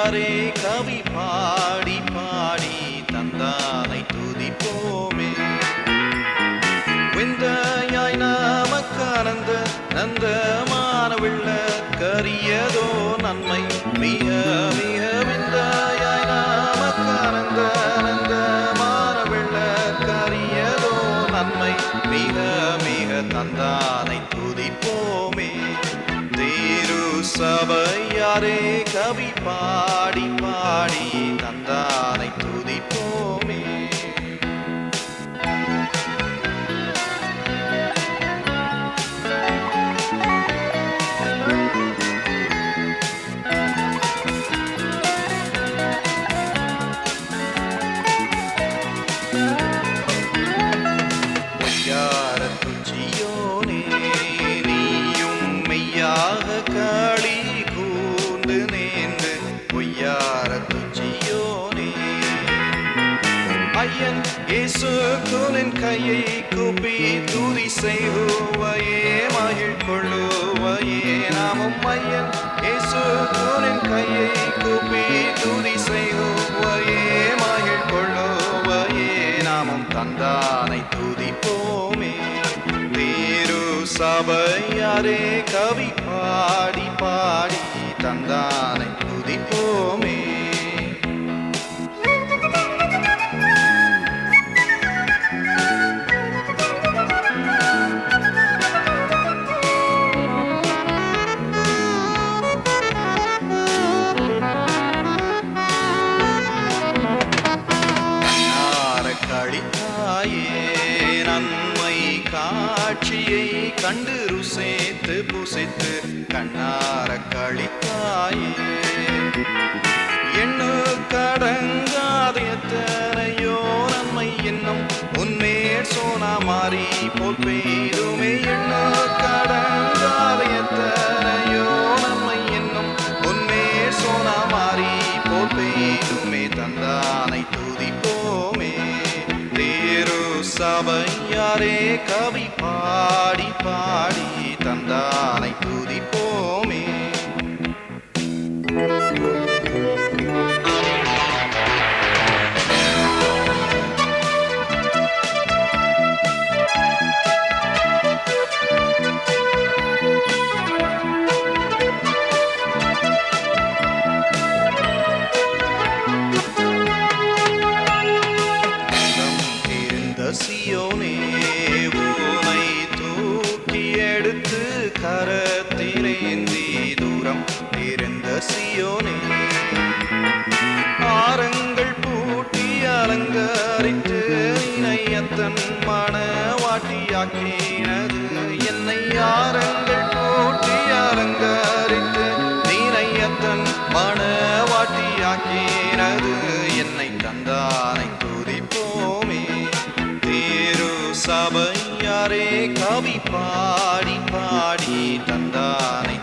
சபையாரே கவி பாடி பாடி தந்தானை துதிப்போமே. விந்தையாய் நமக்கானந்த நந்தமான வெள்ள கரியதோ நன்மை மிக மிக விந்தையாய் நமக்கானந்த நந்தமான வெள்ள கரியதோ நன்மை மிக மிக தந்தானை துதிப்போமே. திரு சபையாரே கவி பாடி பாடி தந்தானை துதிப்போமே. களி கூர்ந்து நேர்ந்து பொய்யார துச்சியோனே. ஐயன் இயேசு குனின் கையை கூப்பி துதி செய்குவையே மகிழ் கொள்ளுவையே நாமும். ஐயன் இயேசு குனின் கையை கூப்பி துதி செய்குவையே மகிழ் கொள்ளுவையே நாமும் தந்தானை துதிப்போமே. திரு சபையாரே கவி பாடி பாடி தந்தானை துதிப்போமே. கழித்தாயே நன்மை காட்சியை கண்டு ருசித்து புசித்து கண்ணார கழித்தாயே. எண்ணு கடங்காத எத்தனையோ நன்மை என்னும் உன்மேல் சோனா மாறி போல் பெய்துமே. எண்ணு கடங்காத எத்தனையோ நன்மை என்னும் உன்மேல் சோனா மாறி போல் பெய்துமே தந்தானை துதிப்போமே. திரு சபையாரே கவி பாடி பாடி தந்தானை துதிப்போமே. சியோனே உனை தூக்கி எடுத்து கரத்திலேந்தி தூரம் இருந்த சியோனே. ஆரங்கள் பூட்டி அலங்கரித்து இணையத்தன் மணவாட்டியாக்கினது என்னை. ஆரங்கள் பூட்டி அலங்கரித்து இணையத்தன் மணவாட்டியாக்கினது என்னை தந்தானை துதிப்போமே. சபையாரே கவி பாடி பாடி தந்தானை